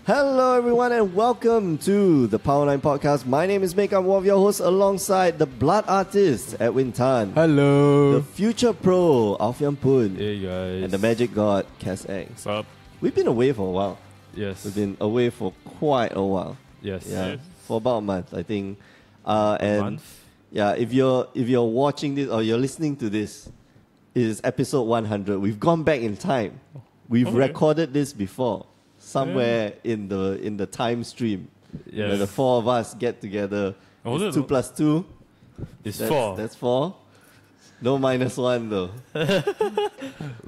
Hello everyone and welcome to the Power 9 Podcast. My name is Mick, I'm one of your hosts alongside the blood artist, Edwin Tan. Hello. The future pro, Alfian Poon. Hey guys. And the magic god, Cass Eng. What's up? We've been away for a while. Yes. We've been away for quite a while. Yes. Yeah, Yes. for about a month, I think. And Month? yeah, if you're watching this or you're listening to this, it is episode 100. We've gone back in time. We've recorded this before. Somewhere in the time stream, where the four of us get together. It's 2 plus 2. It's 4. That's 4. No minus 1 though.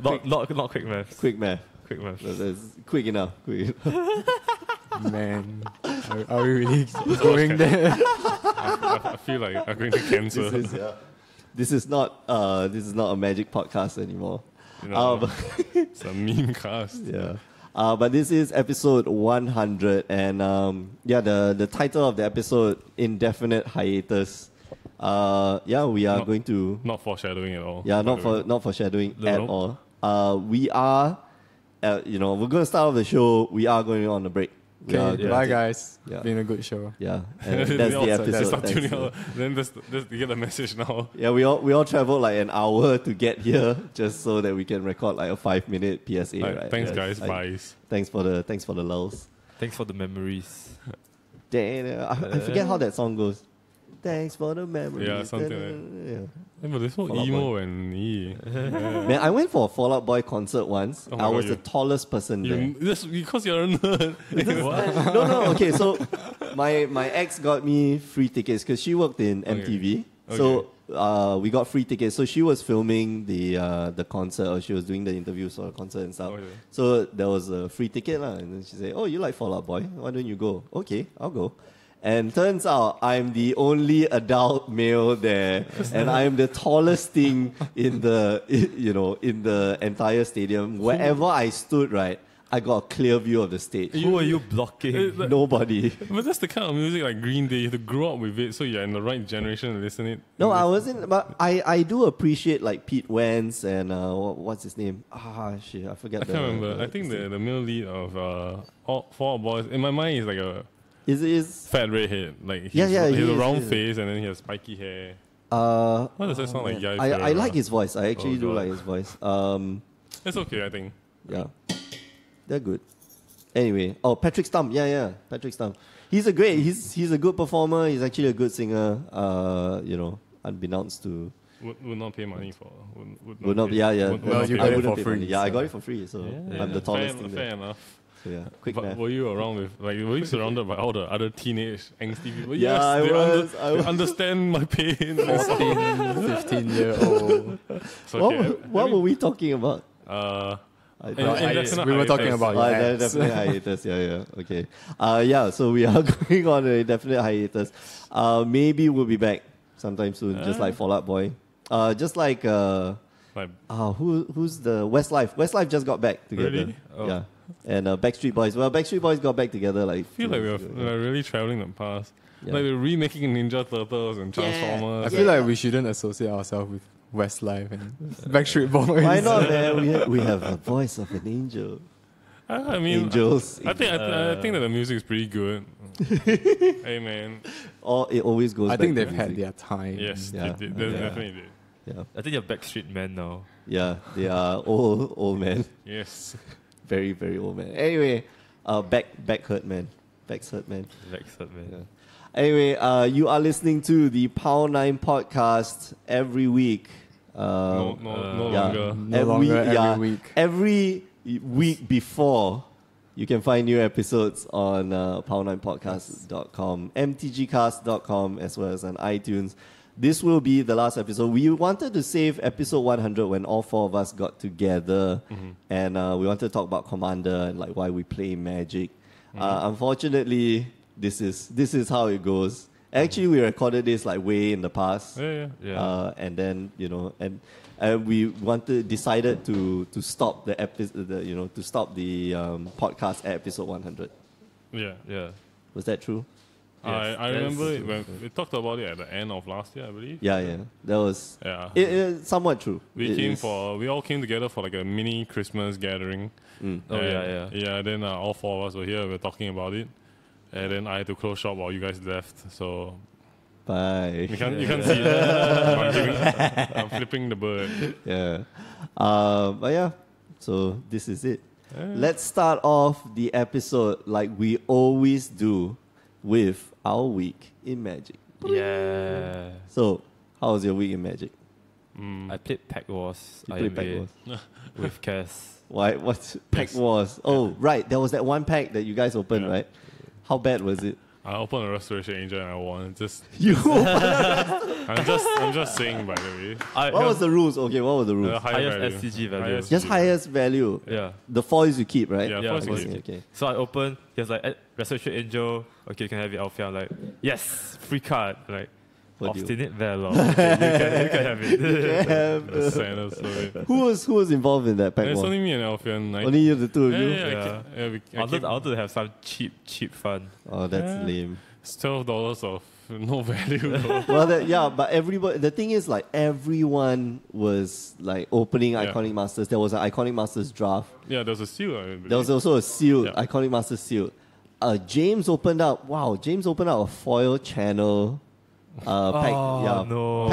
Not quick math. Quick math. Quick math. That's quick enough. Quick enough. Man, are we really going there? I feel like I'm going to cancel. This is not a magic podcast anymore. You know, it's a meme cast. Yeah. But this is episode 100, and the title of the episode, Indefinite Hiatus. We are going to Not foreshadowing at all. not foreshadowing at all. We are, we're going to start off the show. We are going on a break. Okay, bye guys. Yeah. Been a good show. Yeah, and that's the episode. Stop tuning out. Then you get the message now. Yeah, we all traveled like an hour to get here just so that we can record like a 5-minute PSA. Right? Thanks, guys. Bye. Thanks for the lulls. Thanks for the memories. I forget how that song goes. Thanks for the memories. Yeah, something like that. Yeah. But this whole Fall Out emo and Man, I went for a Fall Out Boy concert once. Oh my I God, was the tallest person there. This because you're a nerd. No. Okay, so my ex got me free tickets because she worked in MTV. Okay. So we got free tickets. So she was filming the concert, or she was doing the interviews for the concert and stuff. Okay. So there was a free ticket, and then she said, "Oh, you like Fall Out Boy? Why don't you go?" Okay, I'll go. And turns out I'm the only adult male there, and I'm the tallest thing in the entire stadium. Wherever I stood, right, I got a clear view of the stage. Who are you blocking? Nobody. But that's the kind of music like Green Day. You have to grow up with it, so you're in the right generation to listen it. No, I wasn't. But I do appreciate like Pete Wentz and what's his name? I forget. I can't remember. I think the male lead of Fall Out Boys in my mind is like a fat redhead. Like he has a round face and then he has spiky hair. Why does that sound like? I like his voice. I actually do like his voice. It's okay, I think. Yeah, they're good. Anyway, Patrick Stump. Yeah, Patrick Stump. He's a good performer. He's actually a good singer. Unbeknownst to. Would not pay money for. Would not. Yeah. Well, you got it for free. Yeah, I got it for free. So I'm the tallest thing there. Fair enough. So yeah, quick But math. were you around with were you surrounded by all the other teenage angsty people? Yeah, yes, I was. They understand my pain. 14, 15-year-old. What were we talking about? We were talking about your ex. Definitely hiatus. Yeah. Okay. So we are going on a definite hiatus. Maybe we'll be back sometime soon, just like Fall Out Boy. Just like who's the Westlife? Westlife just got back together. Really? Oh. Yeah. And Backstreet Boys. Well, Backstreet Boys got back together like. I feel like we're really traveling the past. Yeah. Like we're remaking Ninja Turtles and Transformers. I feel like we shouldn't associate ourselves with Westlife and Backstreet Boys. Why not, man? We have a voice of an angel. I mean, Angels. I think that the music is pretty good. Hey man. It always goes. I back think to they've music. had their time. Yes, Yeah. they definitely did. Yeah. I think you're Backstreet Men now. Yeah, they are old men. Yes. Very, very old man. Anyway, back hurt man. Back's hurt man. Backstreet Men. Yeah. Anyway, you are listening to the Power 9 podcast every week. No longer. No longer every week. Every week before, you can find new episodes on power9podcast.com, mtgcast.com, as well as on iTunes. This will be the last episode. We wanted to save episode 100 when all four of us got together, and we wanted to talk about Commander and like why we play Magic. Unfortunately, this is how it goes. Actually, we recorded this like way in the past. Yeah. And then and we decided to stop the episode, podcast at episode 100. Yeah. Yeah. Was that true? I remember it when we talked about it at the end of last year, I believe. Yeah. That was it's somewhat true. We all came together for like a mini Christmas gathering. Yeah. Then all four of us were here. We were talking about it, and then I had to close shop while you guys left. So bye. you can't see it. I'm flipping the bird. Yeah. But yeah. So this is it. Let's start off the episode like we always do with our week in Magic. Yeah. So, how was your week in Magic? I played Pack Wars. You played Pack Wars with Cass. Why? What's Pack Wars? Oh, right. There was that one pack that you guys opened, right? How bad was it? I opened a Restoration Angel and I won. You. I'm just saying, by the way. What was the rules? Okay, what was the rules? Highest SCG value. Just highest value. Yeah. The foils you keep, right? Yeah, foils you keep. Okay. So I opened. He was like, Restoration Angel. Okay, you can have it, Alfie. I'm like, yes, free card. Like, obstinate valor. Okay, you can have it. The sadness of it. Who was involved in that pack? It's only me and Alfian. Only you, the two of you. I wanted to have some cheap fun. Oh, that's lame. It's $12 of no value. Well, but everybody. The thing is, like, everyone was like opening Iconic Masters. There was an Iconic Masters draft. Yeah, there was a seal. There was also a sealed Iconic Masters sealed. James opened up. Wow, James opened up a foil channel. Pack, no.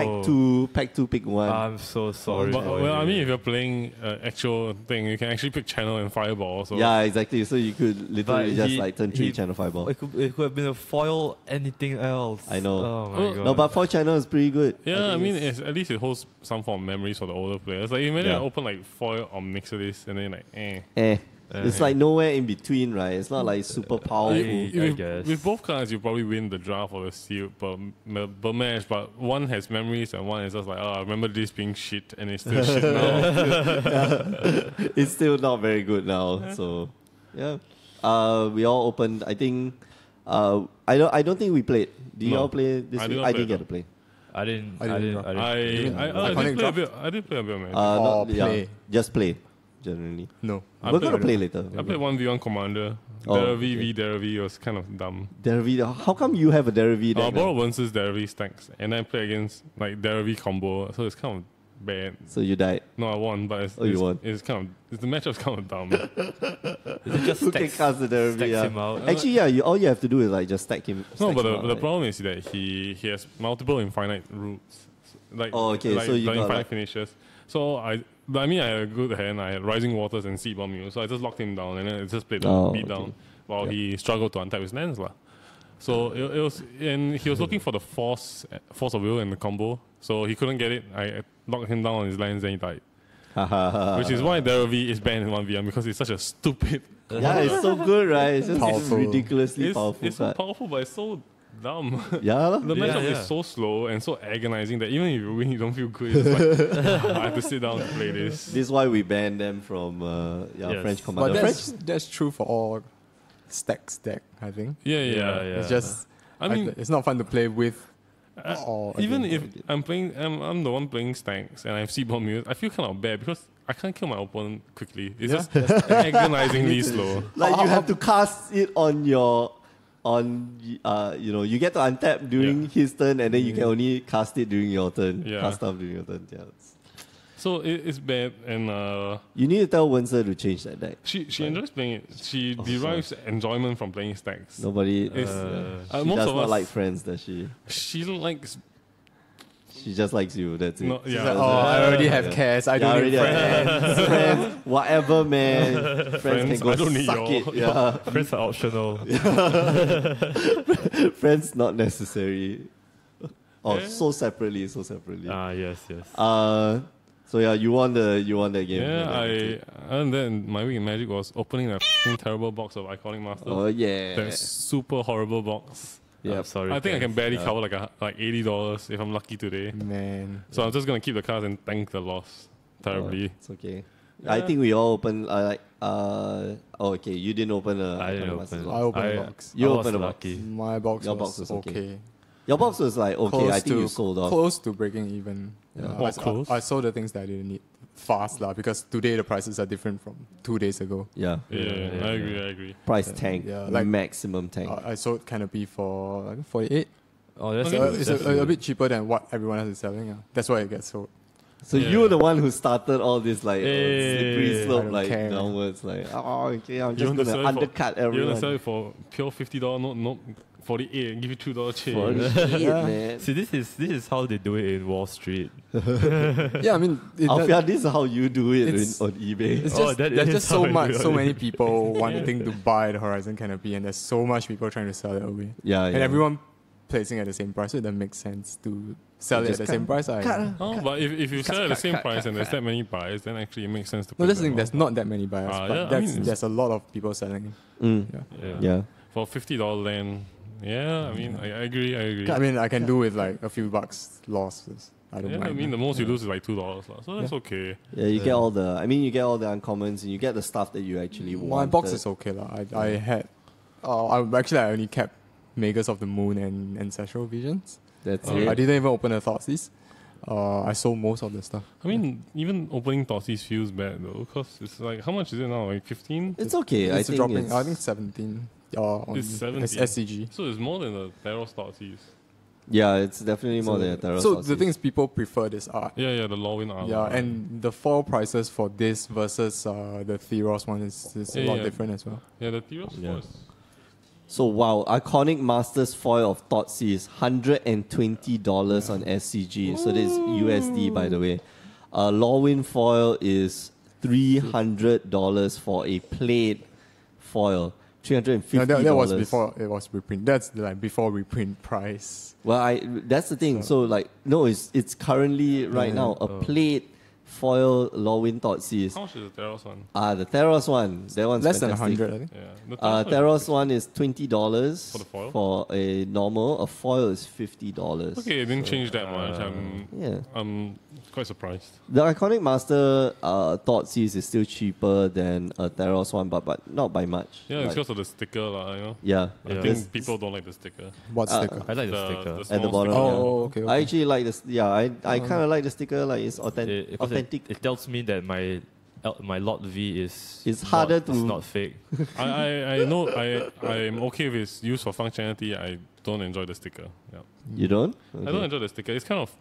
Pack 2, pick 1. I'm so sorry. I mean, if you're playing actual thing, you can actually pick channel and fireball. So. Yeah, exactly. So you could literally turn 3 channel fireball. It could have been a foil, anything else. I know. Oh my god. No, but foil channel is pretty good. Yeah, I mean, at least it holds some form of memories for the older players. Like, imagine I open like foil or Mixodis and then like, It's like nowhere in between, right? It's not like super powerful. I guess. With both cards, you probably win the draft or the seal per match, but one has memories and one is just like, I remember this being shit and it's still shit now. It's still not very good now. So, yeah. We all opened, I think, I don't think we played. Did you all play this week? I didn't get to play. I didn't. I did play a bit of Magic. Just play. Generally. No. We're going to play later. I played 1v1 Commander. Deravi v Deravi was kind of dumb. Deravi, how come you have a Deravi deck? I borrowed Wence's Deravi stacks and I play against like Deravi combo, so it's kind of bad. So you died? No, I won, but you won. The matchup's kind of dumb. Is it just who can cast the Deravi? Him out? Actually, all you have to do is like just stack him. No, but the problem is that he has multiple infinite routes. Like, so you got infinite finishes. So I had a good hand. I had Rising Waters and Seed Bomb Mule, so I just locked him down and then I just played the beat down while he struggled to untap his lands. So it was, and he was looking for the Force of Will in the combo, so he couldn't get it. I locked him down on his lands and he died. Which is why Deravi is banned in 1v1 because it's such a stupid. Yeah, it's so good, right? It's just powerful. ridiculously powerful. It's so powerful, but it's so dumb. Yeah, the matchup is so slow and so agonizing that even if you win, you don't feel good. It's like, I have to sit down to play this. This is why we banned them from French Commander. But that's true for all stacks deck, I think. Yeah. It's just, I mean, it's not fun to play with. Even if I'm playing, I'm the one playing stacks and I have Seed Bomb Mule, I feel kind of bad because I can't kill my opponent quickly. It's just agonizingly slow. Like you have to cast it on your. You get to untap during his turn, and then you can only cast it during your turn. Yeah. Cast stuff during your turn. Yeah. So it's bad, and you need to tell Windsor to change that deck. She enjoys playing it. She derives enjoyment from playing stacks. Nobody. She most does of not us like friends, does she? She likes. She just likes you. That's it. No, She's like, I already have cares. I don't need friends. Friends, whatever, man. Friends can go I don't need suck your. it. Yeah. Friends are optional. Friends not necessary. So separately. Yes. So yeah, you won the game. Yeah, and then my week in Magic was opening a terrible box of Iconic Masters. Oh yeah. That super horrible box. Yeah, sorry. I think I can barely cover like $80 if I'm lucky today. Man. So I'm just gonna keep the cards and thank the loss terribly. It's okay. Yeah. I think we all opened okay, you didn't open a I didn't Masters open box. I opened a box. You I was opened a box. lucky. My box Your was box was okay. Your box was like okay. Close I think to, you sold off. Close to breaking even. Yeah. Oh, close? I sold the things that I didn't need fast lah, because today the prices are different from 2 days ago. Yeah. I agree. Price tank. Yeah, like maximum tank. I sold Canopy for like 48. Oh, that's Okay. So it's a bit cheaper than what everyone else is selling. Yeah. That's why it gets sold. So you're the one who started all this like slippery I slope don't like care. downwards. Like, okay, I'm You just want to gonna sell it undercut You want to everyone. sell it for pure $50, not 48, and give you $2 change. Shit, man. See, this is how they do it in Wall Street. Yeah, I mean, Alfia, this is how you do it It's- on eBay. it's Oh, just, that there's is just how so I much, do so it. many people wanting to buy the Horizon Canopy, and there's so much people trying to sell it away. Yeah, And everyone placing at the same price, so it doesn't make sense to sell it at Just the same price. Oh, but if you sell at the same price and there's that many buyers, then actually it makes sense to No, put that's the them thing. There's on. not that many buyers, but yeah, I mean, there's a lot of people selling. Mm. Yeah. Yeah. For $50 land, I mean, I agree. I mean, I can do with like a few bucks losses. I don't Yeah, mind. I mean, the most you lose is like $2, so that's okay. Yeah, you get all the. I mean, you get all the uncommons, and you get the stuff that you actually want. My box is okay lah. I had, I only kept Magus of the Moon and Ancestral Visions. That's I it. didn't even open the Thoughtseize. I sold most of the stuff. I mean, even opening Thoughtseize feels bad though, because it's like, how much is it now? Like 15? It's okay. I It's think dropping. it's, I think 17. On It's 17. SCG. So it's more than the Theros Thoughtseize. yeah, it's definitely more than a Terra. So the thing is, people prefer this art. Yeah, the Lorwyn art. Yeah, and the foil prices for this versus the Theros one is a lot different as well. Yeah, the Theros Yeah. was. So wow, Iconic Masters foil of Thoughtseize, $120 on SCG. So this is USD, by the way. Lorwyn foil is $300 for a plate foil. $350. No, that was before it was reprint. That's like before reprint price. Well, that's the thing. So like, no, it's currently right now a plate foil Lorwyn Thoughtseize. How much is the Theros one? The Theros one, that one's Less than fantastic. 100, I think. Yeah. The Theros one Theros one is $20 For the foil? for a normal. A foil is $50. Okay, it didn't change that much. Yeah. I'm quite surprised. The Iconic Master Thoughtseize is still cheaper than a Theros one, but not by much. Yeah, it's Like, because of the sticker, you know. yeah. I Yeah. think people don't like the sticker. What sticker? I like the sticker. The At the small bottom. sticker. yeah. Oh, okay. I actually like this. Yeah, I kind of like the sticker. Like it's authentic. It tells me that my lot V is It's harder not, to- it's not fake. I know I'm okay with its use for functionality. I don't enjoy the sticker. Yeah. You don't? I don't Okay. enjoy the sticker. It's kind of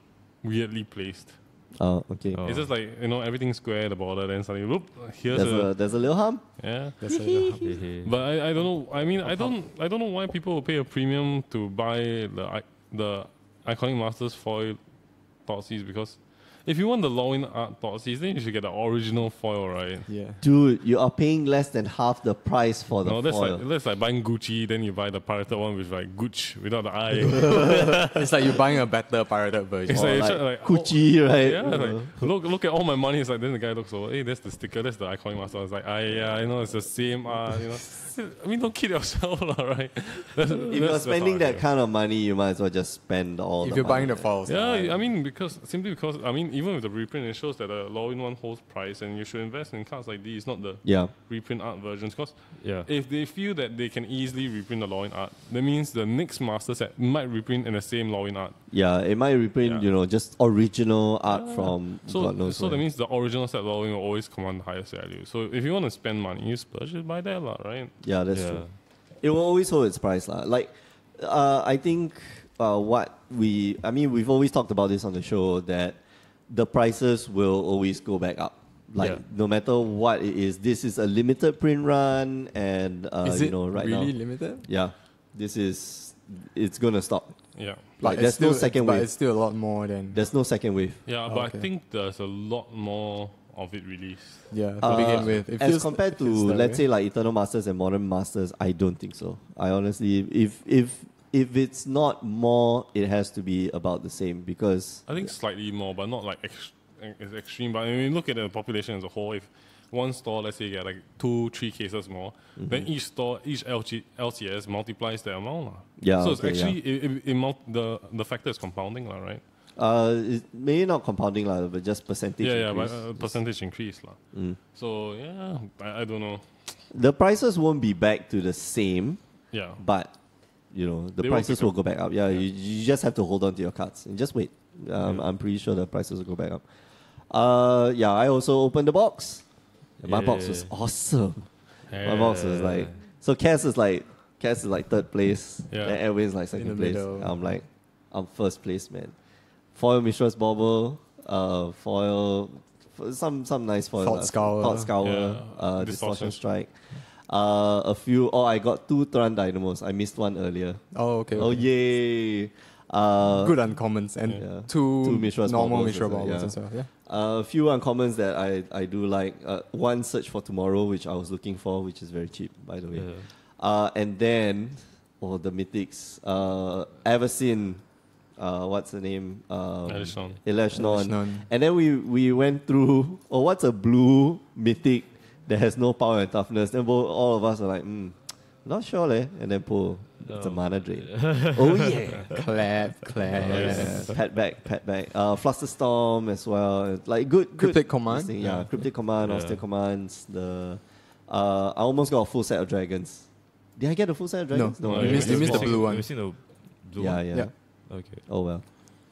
weirdly placed. Oh, okay. Oh. It's just like, everything's square at the border, then suddenly, whoop, here's There's a little hump. yeah. That's But I don't know. I mean, I don't know why people will pay a premium to buy the Iconic Masters foil Thoughtseize, because if you want the Lorwyn art Thoughtseize, then you should get the original foil, right? Yeah. Dude, you are paying less than half the price for the No, that's foil. like buying Gucci, then you buy the pirated one with like Gucci without the I. It's like you're buying a better pirated version. It's Or like, like like Gucci, right? Yeah, like, look at all my money. It's like, then the guy looks over, hey, that's the sticker, that's the Iconic Master. It's like, yeah, I know it's the same art, I mean, don't kid yourself, right? If you're spending that kind of money, you might as well just spend all If the you're money. buying the files. Yeah, I mean, simply because, I mean, even with the reprint, it shows that the Lorwyn one holds price, and you should invest in cards like these, not the Yeah. reprint art versions. Because Yeah. if they feel that they can easily reprint the Lorwyn art, that means the next master set might reprint in the same Lorwyn art. Yeah, it might reprint, Yeah. just original art from So, God knows so where. that means the original set Lorwyn will always command the highest value. So if you want to spend money, you splurge it by that, right? Yeah, that's Yeah. true. It will always hold its price. Like, I think we've always talked about this on the show, that the prices will always go back up. Like, Yeah. no matter what it is, this is a limited print run, and, Is it right really now. limited? Yeah, it's going to stop. Yeah. Like, But there's no second But wave. it's still a lot more than. There's no second wave. Yeah, but okay. I think there's a lot more of it released. Yeah, to begin with. It As feels- compared it to, feels that let's way. say, like Eternal Masters and Modern Masters, I don't think so. I honestly, if it's not more, it has to be about the same, because I think slightly more, but not like it's extreme. But I mean, look at the population as a whole. If one store, let's say, get like 2-3 cases more, then each store, each LCS multiplies the amount. lah. Yeah, So it's okay, actually the factor is compounding, lah, right? it's maybe not compounding lah, but just percentage. Yeah, increase. but percentage increase, lah. So yeah, I don't know. The prices won't be back to the same, Yeah, but the They will prices pick will up. go back up. Yeah, you just have to hold on to your cards and just wait. I'm pretty sure the prices will go back up. Yeah, I also opened the box. My box was awesome. My box was like, so Cass is like third place. Yeah. Then Edwin's like second place. middle. I'm first place, man. Foil Mishra's Bauble, foil, some nice foil. Thought Scour. Thought Scour, Distortion Strike. A few, I got 2 Turan Dynamos. I missed one earlier. Oh, okay. Oh, yay. Good uncommons and two Mishra's normal Baubles Mishra as well, Baubles yeah. as well. Yeah. A few uncommons that I do like. One, Search for Tomorrow, which I was looking for, which is very cheap, by the way. And then, the mythics. Everseen, what's the name? Elashnon. And then we went through, what's a blue mythic that has no power and toughness? Then all of us are like, not sure, leh. And then it's a mana drain. Oh, yeah. Clap. Pat back. Flusterstorm as well. Like good Cryptic Command. Yeah, Cryptic Command, Austere Commands. I almost got a full set of dragons. Did I get a full set of dragons? No, you missed the blue one. Have you seen the blue one? Yeah. Okay. Oh, well.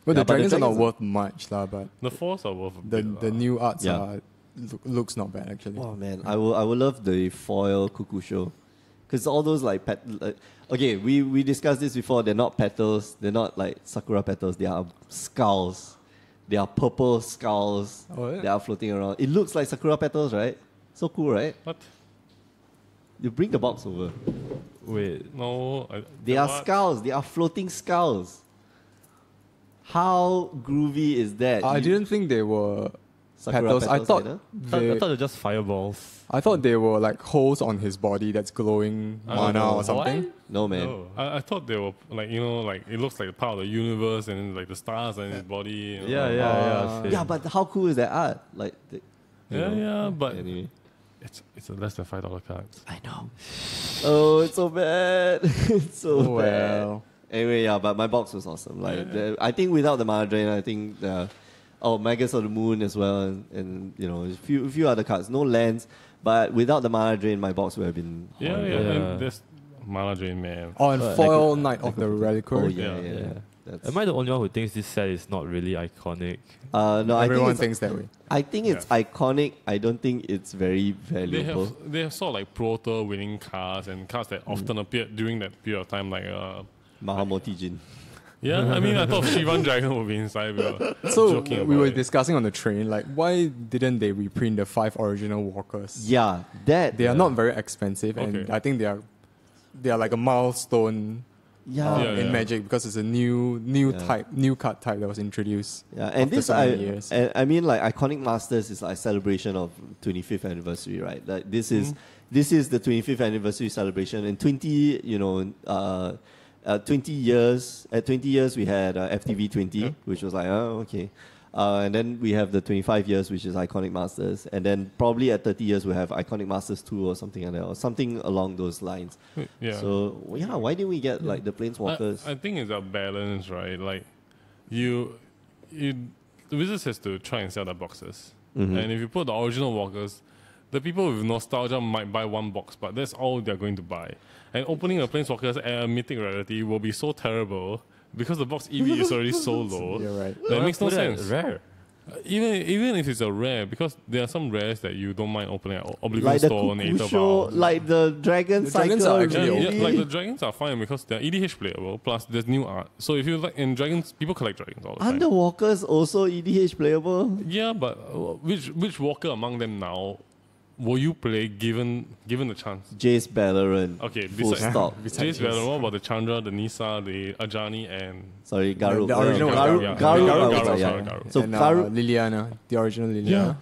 But Yeah, the dragons are not worth much, but The 4s are worth a the bit. new arts Yeah. looks not bad actually. Oh, man. I would love the foil Kukusho. Because all those okay, we discussed this before. They're not petals. They're not like sakura petals. They are skulls. They are purple skulls Oh, yeah. that are floating around. It looks like sakura petals, right? So cool, right? What? You bring the box over. Wait. No. They are skulls. They are floating skulls. How groovy is that? I didn't think they were Sakura petals. I thought either? I thought they're just fireballs. I thought they were like holes on his body that's glowing mana know. or something. No, man. No. I thought they were like it looks like a part of the universe and like the stars and his body. Yeah. Yeah, but how cool is that art? Like, But anyway. it's a less than $5 cards. I know. Oh, it's so bad. It's so bad. Well, Anyway, yeah, but my box was awesome. Like, I think without the mana drain, I think Magus of the Moon as well, and a few other cards. No lands, but without the mana drain, my box would have been. Yeah. And there's mana drain, man. and foil Knight of the Reliquary. Oh yeah. That's, Am I the only one who thinks this set is not really iconic? no, Everyone thinks that way. I think it's iconic. I don't think it's very valuable. They have sort of like proto winning cards and cards that often appear during that period of time, like Mahamoti Jin. yeah. I mean, I thought Shivan Dragon would be inside. We were So joking we were about it. discussing on the train, like why didn't they reprint the 5 original walkers? Yeah, that They are not very expensive, and Okay. I think they are like a milestone Yeah. in Magic because it's a new type, new card type that was introduced. Yeah, and after this so many years. I mean, like Iconic Masters is like a celebration of 25th anniversary, right? Like this is the 25th anniversary celebration, and 20 years. At 20 years, we had FTV 20, which was like, okay. And then we have the 25 years, which is Iconic Masters. And then probably at 30 years, we have Iconic Masters 2 or something like that, or something along those lines. Yeah. So, yeah, why didn't we get like the Planeswalkers? I think it's a balance, right? Like, the Wizards has to try and sell their boxes. Mm-hmm. And if you put the original walkers, the people with nostalgia might buy one box, but that's all they're going to buy. And opening a Planeswalkers at a mythic rarity will be so terrible because the box EV is already so low. You're right. That makes no Put it at sense. Rare. Even if it's a rare, because there are some rares that you don't mind opening at Oblivion Like the Stone, Aether Kukusho, Vow. like the Dragon The Cycle. dragons are actually really? Like the dragons are fine because they're EDH playable. Plus, there's new art. So if you like in dragons, people collect dragons all the time. Underwalkers also EDH playable. Yeah, but which walker among them now will you play given the chance? Jace Valorant. Okay, full besides stop. Jace Valorant, what about the Chandra, the Nisa, the Ajani, and Sorry, Garu. The original Garu. one. Garu. Garu, yeah. sorry, Garu. So and Garu. Liliana, the original Liliana. Yeah.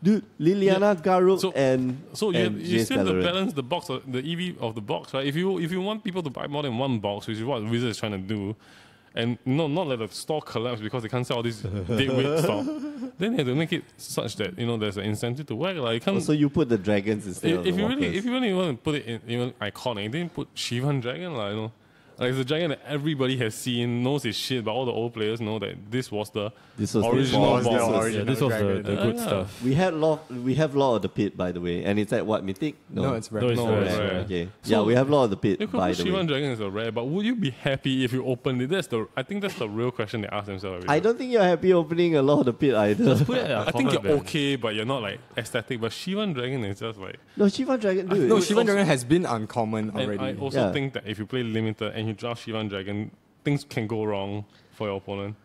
Dude, Liliana, Garu, So- and So and you Jace still have to Valorant. balance the box, the EV of the box, right? If you want people to buy more than one box, which is what Wizard is trying to do, and not let the store collapse because they can't sell all this deadweight stock, then they have to make it such that there's an incentive to work. Like you can't. So you put the dragons instead of if the you walkers. really want to put it in even iconic, then put Shivan Dragon, like Like it's a dragon that everybody has seen, knows his shit, but all the old players know that this was the This was original the boss. original this was dragon. the good stuff. We have Law of the Pit, by the way, and it's at what, Mythic? No, it's rare. No, it's No, rare. it's rare. Okay. So Yeah, we have Law of the Pit, You could by put the way. Shivan Dragon as a rare, but would you be happy if you opened it? I think that's the real question they ask themselves. I don't think you're happy opening a Law of the Pit either. Put it at I think common, you're man. okay, but you're not like ecstatic. But Shivan Dragon is just like. No, Shivan Dragon, dude. No, Also- Shivan Dragon has been uncommon And already. I also Yeah. think that if you play limited and you draft Shivan Dragon, things can go wrong for your opponent.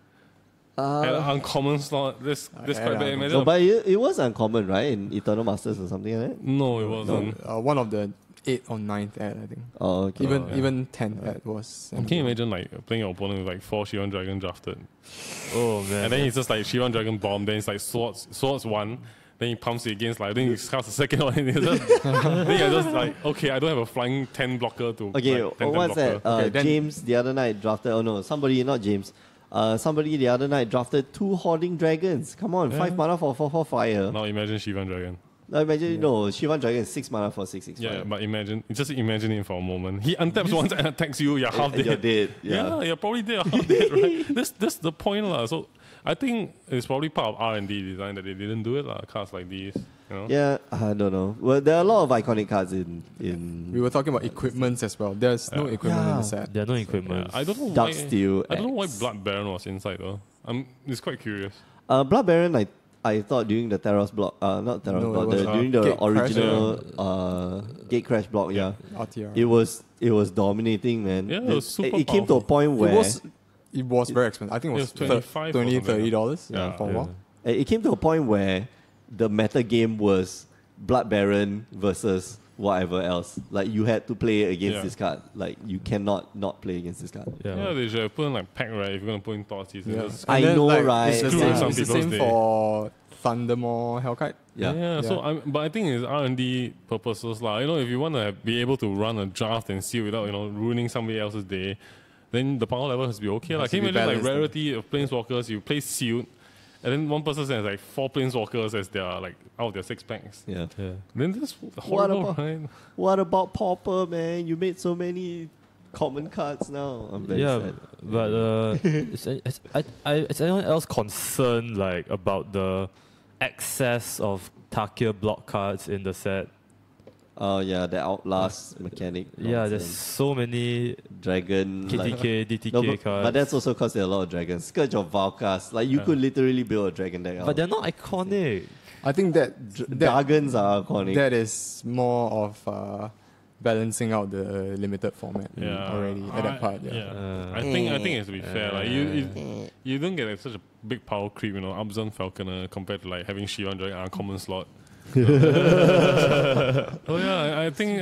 And uncommon slot, this quite yeah, bad. yeah. Imagine No, but it was uncommon, right? In Eternal Masters or something like that? no, it wasn't. One of the 8th or 9th ad, I think. Oh, okay. Even 10th ad was. Can you imagine like playing your opponent with like 4 Shivan Dragon drafted? Oh man. And then it's just like Shivan Dragon bomb, then it's like swords 1, then he pumps it against like, then he casts a second one, and it's just, then you're just like, okay, I don't have a flying 10 blocker to Okay, like, 10 what's blocker. that? Okay, then- James the other night drafted. Oh no, somebody, not James. Somebody the other night drafted 2 Hoarding Dragons. Come on, 5 mana for 4/4 fire. Now imagine Shivan Dragon. No, imagine, no, Shivan Dragon is 6 mana for 6/6 Yeah, fire. but just imagine it for a moment. He untaps once and attacks you, you're half And you're dead. dead. Yeah. You're probably dead or half dead, right? That's the point, lah. So I think it's probably part of R&D design that they didn't do it, lah. Cards like these, you know. Yeah, I don't know. Well, there are a lot of iconic cards in We were talking about equipments as well. There's no equipment in Yeah. the set. There are no Yeah, equipment. I don't know Dark why. Steel. I don't know why X. Blood Baron was inside though. It's quite curious. Blood Baron, I thought during the Terros block, not Terros No, it block, was, during the Gate Crash, original Gate Crash block, yeah. RTR. It was dominating, man. Yeah, it was super It came to a powerful. point where It was very expensive. I think it was, It was 25 or $20, something. $30 Yeah. for a while. it came to a point where the meta game was Blood Baron versus whatever else. Like you had to play against Yeah. this card. Like you cannot not play against this card. Yeah, they should have put in like pack, right? If you're gonna put in Thoughtseize, Yeah. just I And then, know, like, right? It's the Screw same, some it's the people's same day. for Thundermaw Hellkite. Yeah. So but I think it's R&D purposes, lah. You know, if you want to be able to run a draft and seal without ruining somebody else's day, then the power level has to be okay. Like, Has can to you be imagine like balanced, rarity of planeswalkers? You play sealed, and then one person has like 4 planeswalkers as their like out of their 6 packs. Yeah. Yeah. Then that's horrible, about- right? What about Pauper, man? You made so many common cards now. I'm very Yeah, sad. but is anyone else concerned like about the excess of Takir block cards in the set? Oh yeah, the outlast mechanic. Yeah, there's nonsense. so many Dragon. KTK, DTK No, but, cards. but that's also because there are a lot of dragons. Scourge of Valkas. Like you could literally build a dragon deck out. But they're not iconic. I think that Dragons are iconic. that is more of balancing out the limited format already at that part. Yeah. I think it has to be fair. Like you don't get like, such a big power creep, Abzan Falconer compared to like having Shivan Dragon uncommon slot. Oh yeah, I think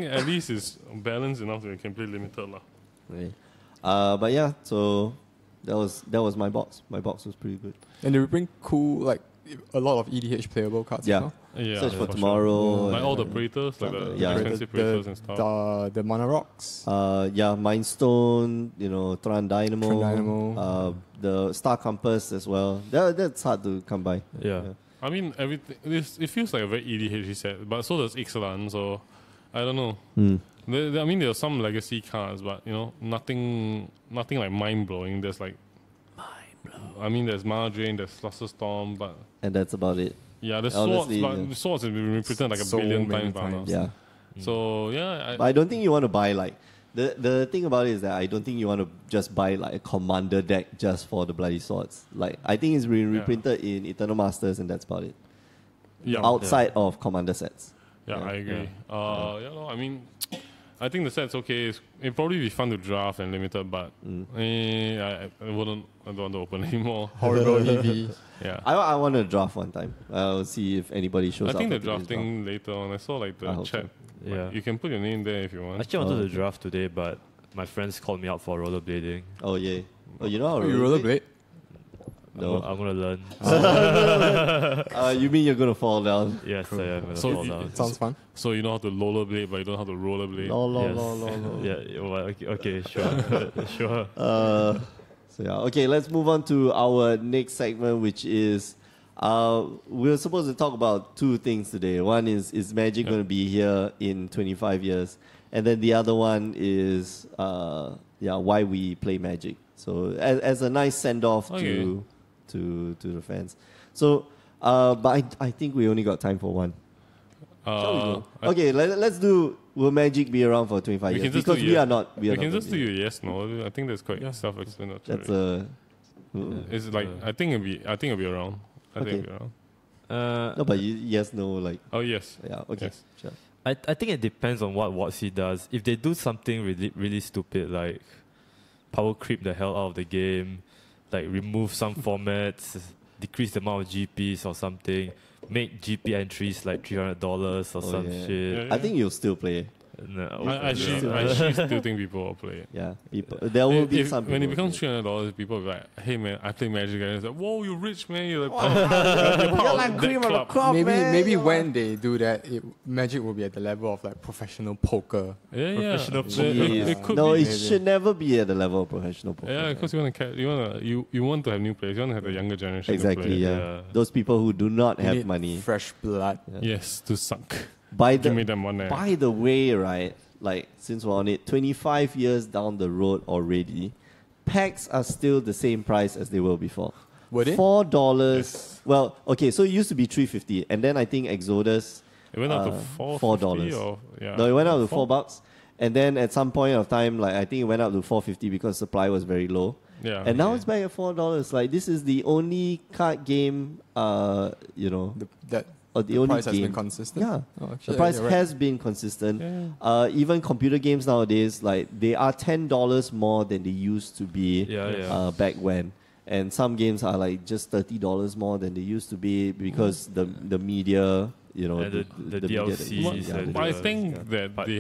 at least it's balanced enough that you can play limited lah. Okay. But yeah, so that was my box. My box was pretty good. And they will bring cool, like a lot of EDH playable cards. Yeah. as well. Yeah, Search for sure. Tomorrow. Like all the Praetors, like the Yeah. expensive Praetors and stuff. The Mana Rocks. Yeah, Mind Stone, Tron Dynamo, Tron Dynamo. the Star Compass as well. That's hard to come by. Yeah. I mean, everything. It feels like a very EDH set, but so does Ixalan. So I don't know. I mean, there are some legacy cards, but nothing like mind blowing. There's like I mean, there's Mana Drain, there's Fluster Storm, but And that's about it. yeah, there's Honestly, swords, but yeah. swords have been reprinted like a So billion many times by now. times. Yeah. So yeah, But I don't think you want to buy like the thing about it is that I don't think you want to just buy like a commander deck just for the bloody swords. Like I think it's been reprinted in Eternal Masters and that's about it. yeah, Outside of commander sets. yeah, Yeah. I agree. I mean, I think the set's okay. It'd probably be fun to draft and limited, but I don't want to open anymore. Horrible EV. Yeah. I want to draft one time. I'll see if anybody shows I up. think for they're today's drafting later on. I saw like I the hope chat. so. Yeah. You can put your name there if you want. Actually, I wanted to draft today, but my friends called me out for rollerblading. draft. Oh yeah. Oh, you know how to You rollerblade? rollerblade? No. I'm gonna learn. You mean you're gonna fall down? Yes, I am gonna So fall you- down. Sounds fun. So you know how to rollerblade, but you don't know how to rollerblade. Yes. Yeah, well, okay, sure, sure. So yeah, okay, let's move on to our next segment, which is we're supposed to talk about 2 things today. One is Magic going to be here in 25 years, and then the other one is why we play Magic. So as a nice send off to the fans. So but I think we only got time for one. Shall we go? Okay, let's do. Will Magic be around for 25 years? Because we are not. We can just do yes, no. I think that's quite self-explanatory. That's a. It's like I think it'll be around. Okay. No, but yes, no, like. Oh yes. Yeah. Okay. Yes. Sure. I think it depends on what WotC does. If they do something really stupid, like power creep the hell out of the game, like remove some formats, decrease the amount of GPs or something, make GP entries like $300 or some shit. I think you'll still play. No, I still think people will play it. Yeah, people. There will be some. When it becomes $300, people will be like, "Hey man, I play Magic," and it's like, "Whoa, you're rich, man! You're like, you're like cream of the crop, maybe when they do that, Magic will be at the level of like professional poker. Yeah. It should never be at the level of professional poker. Yeah, because you want to have new players. You want to have the younger generation. Exactly. Yeah. Those people who do not have money, fresh blood. Yes, to suck. Give me them money. By the way, right, like since we're on it, 25 years down the road already, packs are still the same price as they were before. Were they? $4. Yes. Well, okay, so it used to be $3.50, and then I think Exodus it went up to $4. No, it went up to $4, and then at some point of time, like I think it went up to $4.50 because supply was very low. Yeah. And now it's back at $4. Like this is the only card game, the only price game. has been consistent. Yeah, the price has been consistent. Yeah. Even computer games nowadays, like they are $10 more than they used to be back when. And some games are like just $30 more than they used to be because the media, the DLCs. I think that they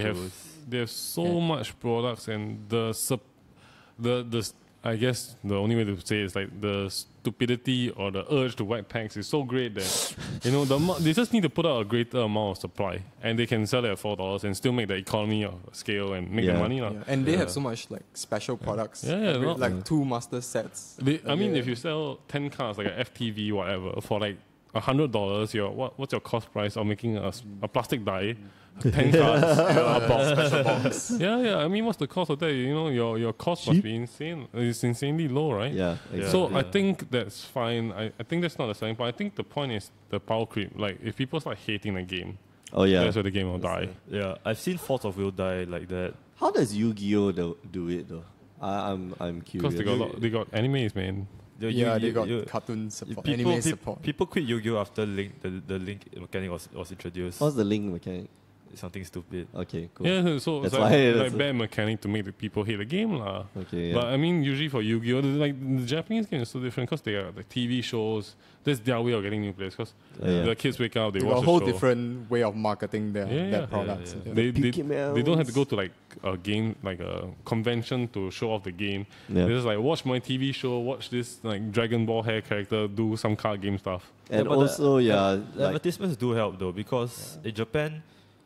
have so much products and the I guess the only way to say it is like the stupidity or the urge to whack packs is so great that they just need to put out a greater amount of supply and they can sell it at $4 and still make the economy of scale and make the money. And they have so much like special products. Like 2 master sets. If you sell 10 cards like a FTV whatever for like $100, what's your cost price of making a plastic die? 10 cards, special box. Yeah. I mean, what's the cost of that? Your cost must be insane. It's insanely low, right? Yeah. Exactly. So I think that's fine. I think that's not the selling point. I think the point is the power creep. Like if people start hating the game, that's where the game will die. Yeah, I've seen Force of Will die like that. How does Yu-Gi-Oh do it though? I'm curious. Because they got animes, man. They got cartoon support, anime support. People quit Yu-Gi-Oh after the link mechanic was introduced. What's the link mechanic? Something stupid. Okay, cool. Yeah, so that's it's like bad mechanic to make the people hate the game, lah. Okay, yeah. But I mean, usually for Yu-Gi-Oh, like the Japanese game is so different because they are like TV shows. That's their way of getting new players. Because the kids wake up, they watch got a the whole show. different way of marketing their products. Yeah. They don't have to go to like a game, like a convention to show off the game. Yeah. They just like watch my TV show, watch this like Dragon Ball hair character do some card game stuff. And also, the advertisements do help though because in Japan,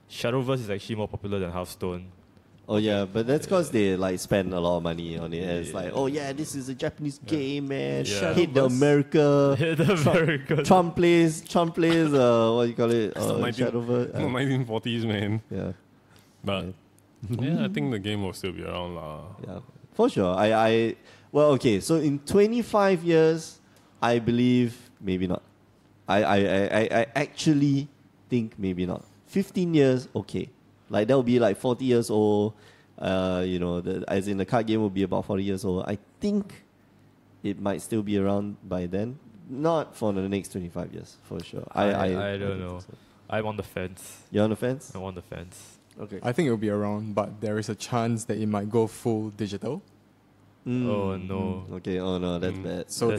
Shadowverse is actually more popular than Hearthstone. Oh yeah, but that's because they like spend a lot of money on it. And it's like, this is a Japanese game, man. Hate the America. Trump plays. What do you call it? Shadowverse. 1940s, man. Yeah, but I think the game will still be around, lah. Yeah, for sure. So in 25 years, I believe maybe not. I actually think maybe not. 15 years, okay. Like that will be like 40 years old. As in the card game will be about 40 years old. I think it might still be around by then. Not for the next 25 years, for sure. I don't know. So. I'm on the fence. You're on the fence? I'm on the fence. Okay. I think it will be around, but there is a chance that it might go full digital. Oh no. Okay. Oh no, that's bad. So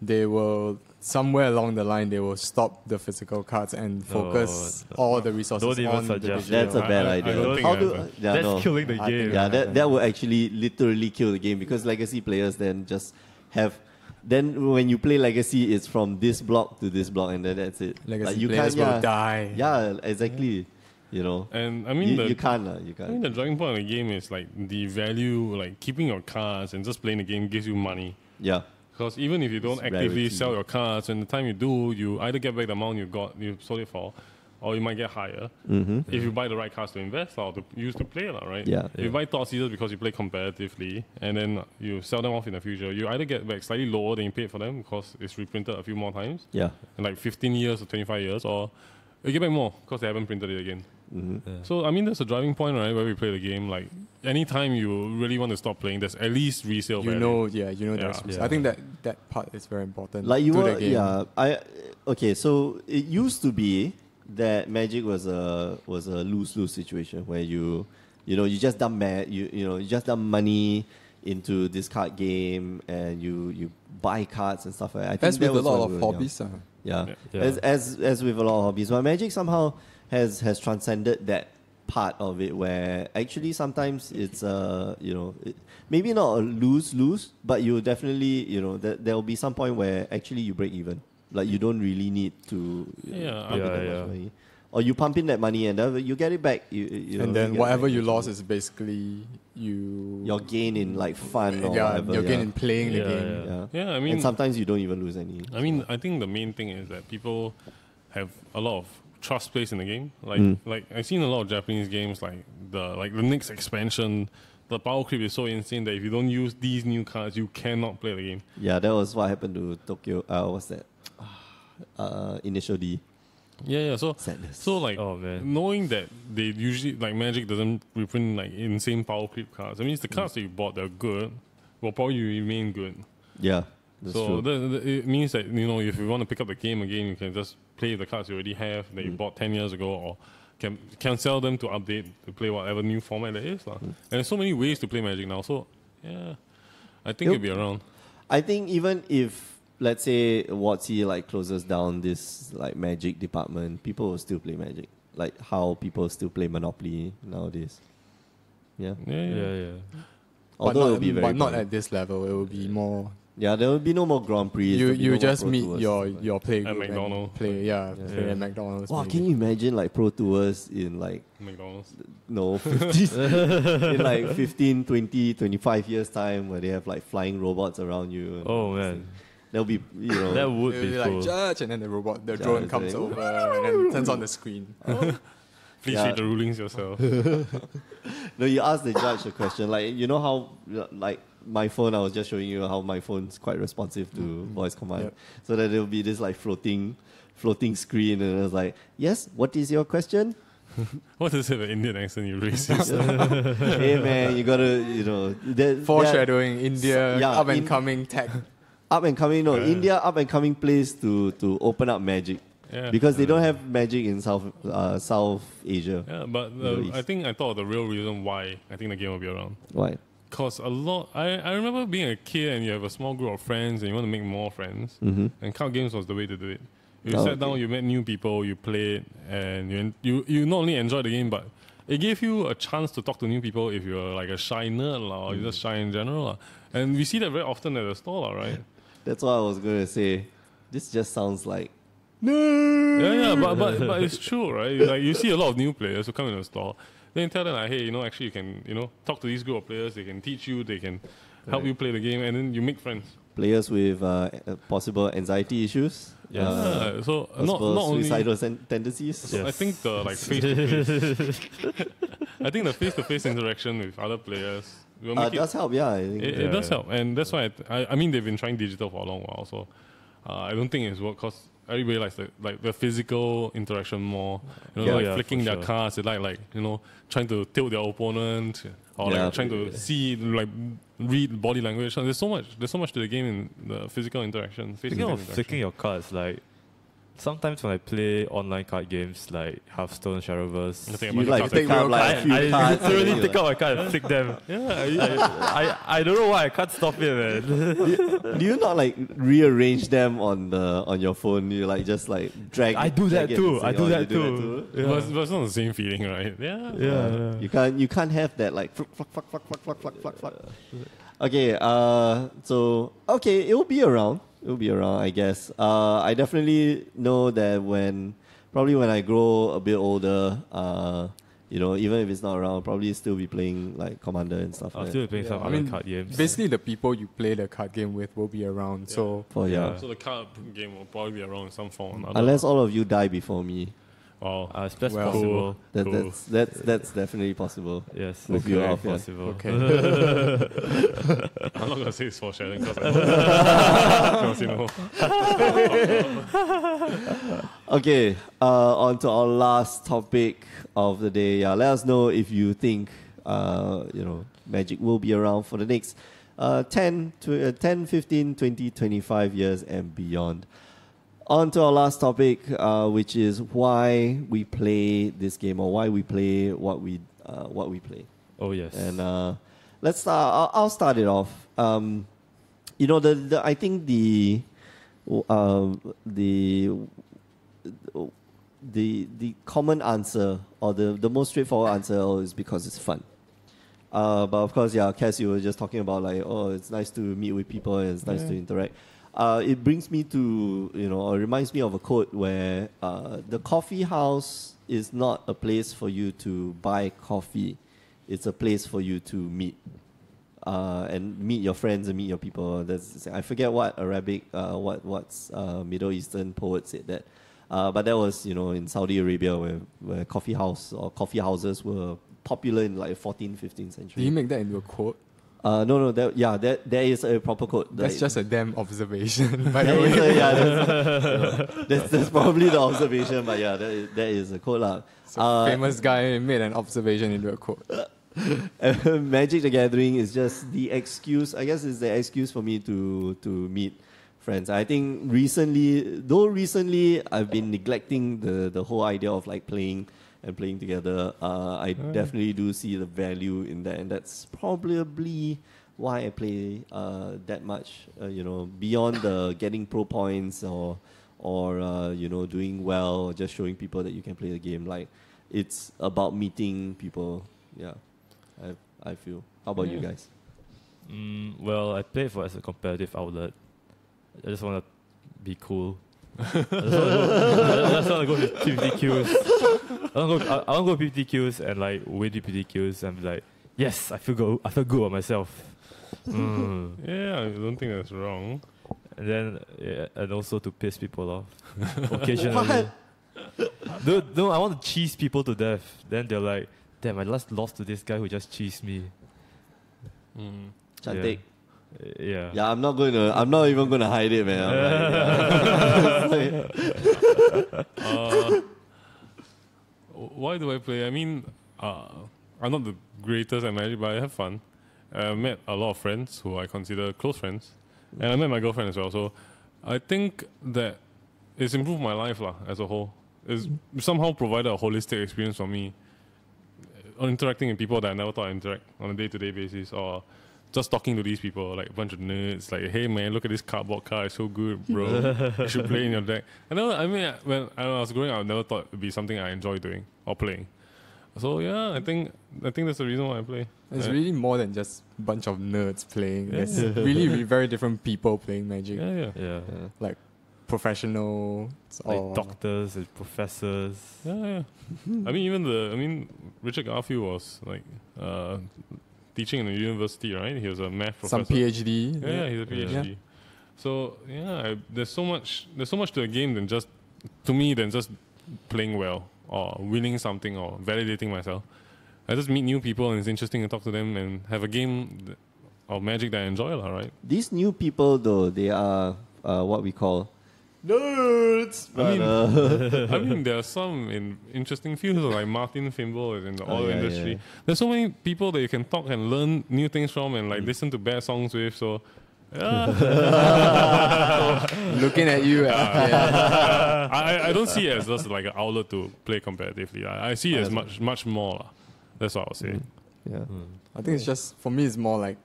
they will somewhere along the line they will stop the physical cards and focus all the resources on the digital. That's a bad idea. That's killing the game. That will actually literally kill the game because legacy players then just have. Then when you play legacy, it's from this block to this block, and then that's it. Legacy players will die. Yeah, exactly. And I mean you can't. I mean the driving point of the game is like the value, like keeping your cards and just playing the game gives you money. Yeah. Because even if you don't actively sell your cards, and the time you do, you either get back the amount you sold it for, or you might get higher if you buy the right cards to invest or to use to play, right? Yeah. If you buy Thought Seizers because you play competitively and then you sell them off in the future, you either get back slightly lower than you paid for them because it's reprinted a few more times, Yeah. in like 15 years or 25 years, or you get back more because they haven't printed it again. So, I mean, that's a driving point, right, where we play the game. Like, anytime you really want to stop playing, there's at least resale value. There's I think that part is very important. Like you to were, the game. okay, so it used to be that Magic was a lose-lose situation where you just dump you just dump money into this card game and you buy cards and stuff like that. I think That's with that a was lot when of we were hobbies. young. As with a lot of hobbies, but Magic somehow has transcended that part of it where actually sometimes it's maybe not a lose, but you definitely there will be some point where actually you break even. Like you don't really need to pump in that much money. Or you pump in that money and you get it back. And then whatever you lost is basically your gain in like fun or whatever. Your gain in playing the game. Yeah, I mean, and sometimes you don't even lose any. I mean, I think the main thing is that people have a lot of trust placed in the game. Like I've seen a lot of Japanese games like the next expansion. The power creep is so insane that if you don't use these new cards, you cannot play the game. Yeah, that was what happened to Tokyo. What's that? Initial D. Yeah. So sadness. So like, oh, man. knowing that they usually like Magic doesn't reprint like insane power creep cards. I mean, it's the cards that you bought that are good will probably remain good. Yeah. That's so true. It means that if you want to pick up the game again, you can just play the cards you already have that you bought 10 years ago, or can sell them to update to play whatever new format there is. And there's so many ways to play Magic now. So yeah, I think it'll be around. I think even if, let's say, WotC like closes down this like Magic department, people will still play Magic. Like how people still play Monopoly nowadays. Yeah. Although it'll be very but not at this level. It will be more. Yeah, there will be no more Grand Prix. You just meet your play group at McDonald's. Play at McDonald's. Wow, can you imagine like Pro Tours in like McDonald's? No, 50, in like 15, 20, 25 years time where they have like flying robots around you. Oh man. There'll be, that would be like cool. judge, and then the drone comes over and then turns on the screen. Please read the rulings yourself. No, you ask the judge a question. Like, you know how, like, my phone, I was just showing you how my phone's quite responsive to voice command. Yep. So that there'll be this, like, floating screen. And it was like, yes, what is your question? What is it, an Indian accent, you racist? Hey, man, you gotta, foreshadowing India, up and coming tech. Up and coming, India up and coming place to open up Magic. Yeah. Because they don't have Magic in South Asia. Yeah, but I thought the real reason why I think the game will be around. Why? Because I remember being a kid and you have a small group of friends and you want to make more friends. And card games was the way to do it. You sat down, you met new people, you played, and you not only enjoyed the game, but it gave you a chance to talk to new people if you're like a shy nerd or you're just shy in general. And we see that very often at the store, right? That's what I was going to say. This just sounds like Yeah, but it's true, right? Like you see a lot of new players who come in the store. Then you tell them like, hey, actually you can, talk to these group of players. They can teach you. They can help you play the game, and then you make friends. Players with possible anxiety issues. So not only suicidal tendencies. Yes. I think the face-to-face. I think the face-to-face interaction with other players will make does help. Yeah, I think it does help, and that's why I mean they've been trying digital for a long while. So I don't think it's work because everybody likes the physical interaction more. Flicking their cards. They like trying to tilt their opponent or trying to see read body language. So there's so much to the game in the physical interaction. Speaking of flicking your cards, like sometimes when I play online card games like Hearthstone, Shadowverse, you take out I literally take out my card and flick them. I don't know why I can't stop it, man. Do you not rearrange them on your phone? You just drag. I do that too. Yeah. But it's not the same feeling, right? Yeah. You can't have that fluck. Okay. It will be around. It'll be around, I guess. I definitely know that when I grow a bit older, even if it's not around, I'll probably still be playing Commander and stuff. I'll still be playing some other card games. Basically, the people you play the card game with will be around. Yeah. So the card game will probably be around in some form or another. Unless all of you die before me. Wow. That's possible. That's definitely possible. Yes. With okay. you off, Okay. I'm not gonna say it's for sharing because I know. Okay, on to our last topic of the day. Yeah, let us know if you think Magic will be around for the next 10, 15, 20, 25 years and beyond. On to our last topic, which is why we play this game, or why we play what we play. Oh yes. And let's start. I'll start it off. I think the common answer, or the most straightforward answer, is because it's fun. But of course, yeah, Cass, you were just talking about like, oh, it's nice to meet with people and it's nice to interact. It brings me to, or reminds me of a quote where the coffee house is not a place for you to buy coffee. It's a place for you to meet. And meet your friends and meet your people. I forget what Arabic, what's Middle Eastern poet said that. But that was, in Saudi Arabia where coffee houses were popular in like 14th, 15th century. Did you make that into a quote? No, there is a proper quote. That's just a damn observation, by the way. That's probably the observation, but yeah, that is a quote lah. So famous guy made an observation into a quote. Magic the Gathering is just the excuse. I guess it's the excuse for me to meet friends. I think recently I've been neglecting the whole idea of like playing together. I definitely do see the value in that, and that's probably why I play that much. Beyond the getting pro points or doing well, or just showing people that you can play the game. Like, it's about meeting people. Yeah, I feel. How about you guys? Well, I play as a competitive outlet. I just want to be cool. I just want to go with 50 kills. I want to go 50 kills and like win 50 kills and be like, yes, I feel good about myself. Yeah, I don't think that's wrong. And then and also to piss people off occasionally. No, I want to cheese people to death. Then they're like, damn, I lost to this guy who just cheesed me. Chantik. Yeah. Yeah, I'm not even gonna hide it, man. Why do I play? I mean, I'm not the greatest at Magic, but I have fun. I met a lot of friends who I consider close friends, and I met my girlfriend as well. So I think that it's improved my life as a whole. It's somehow provided a holistic experience for me, interacting with people that I never thought I'd interact on a day-to-day basis, or just talking to these people, like a bunch of nerds, like, hey man, look at this cardboard card, it's so good, bro. You should play in your deck. When I was growing up, I never thought it'd be something I enjoy doing or playing. So yeah, I think that's the reason why I play. It's really more than just a bunch of nerds playing. There's really very different people playing Magic. Yeah. Like professionals, like doctors and professors. Yeah. I mean, Richard Garfield was like teaching in the university, right? He was a math professor. Some PhD. Yeah, he's a PhD. Yeah. So there's so much to a game than just playing well or winning something or validating myself. I just meet new people and it's interesting to talk to them and have a game of Magic that I enjoy, right? These new people, though, they are what we call nerds. I mean, there are some in interesting fields, like Martin Fimble is in the oil industry. Yeah. There's so many people that you can talk and learn new things from and like listen to bad songs with. So, looking at you. I don't see it as just like an outlet to play competitively. I see it as much more. That's what I would say. Yeah. I think it's just, for me, it's more like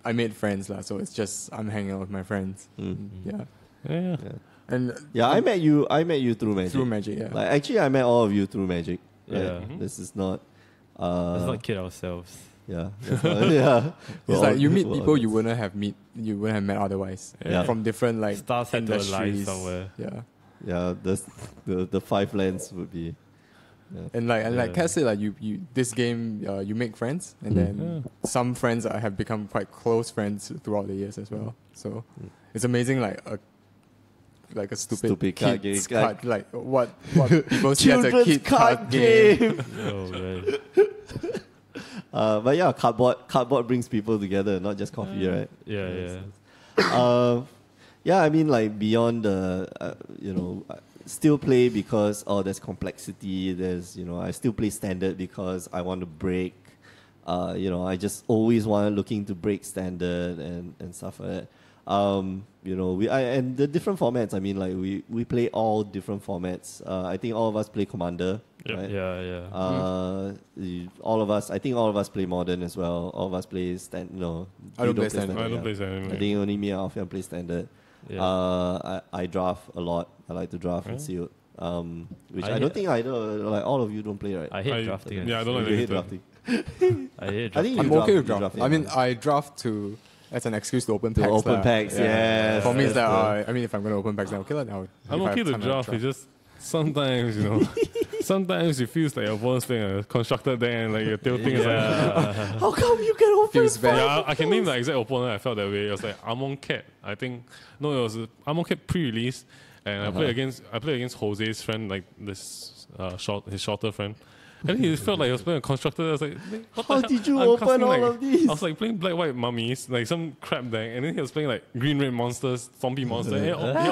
I made friends, so it's just I'm hanging out with my friends. Yeah. And I met you through Magic. Through Magic, yeah. Like, actually, I met all of you through Magic. Right? Yeah. This is not. Let's not kid ourselves. Yeah. Yeah. It's like you meet people you wouldn't have met otherwise. Yeah. From different like stars industries somewhere. Yeah. Yeah. The five lands would be. Yeah. And like Kat said, like you this game you make friends, and then some friends have become quite close friends throughout the years as well. So it's amazing, like like a stupid card kids game. card, like what people see as a Children's kid card game. Oh, man. But yeah, cardboard brings people together, not just coffee, right? Yeah. Yeah, I mean, like beyond the, still play because there's complexity. There's I still play standard because I want to break. I just always looking to break standard and stuff like that. And the different formats. I mean, like we play all different formats. I think all of us play Commander. Yep. Right? Yeah. All of us play Modern as well. All of us play standard. No, I don't play standard. I don't play standard. I think only me and Alfian play standard. Yeah. I draft a lot. I like to draft and sealed. Which I don't think either. Like all of you don't play, right? I hate drafting. Yeah, I don't like You hate drafting. I hate I think drafting. I'm you okay with draft. draft. I mean, I draft as an excuse to open To packs. open packs, yes. For me, it's That's that. I mean, if I'm going to open packs, then okay, now. I'm okay to draft. It's just sometimes, sometimes it feels like your opponent's playing a constructed deck and like your tilting is like. How come you can open Feels bad. Yeah, I can name the exact opponent. I felt that way. It was like Amon Cat. I think it was Amon Cat pre-release, and I played against Jose's friend, like this his shorter friend. And he felt like he was playing a constructor. I was like, what How the did hell? you I'm open casting, all like, of these? I was like playing black white mummies, like some crap deck, and then he was playing like green red monsters, zombie monster. And he opened the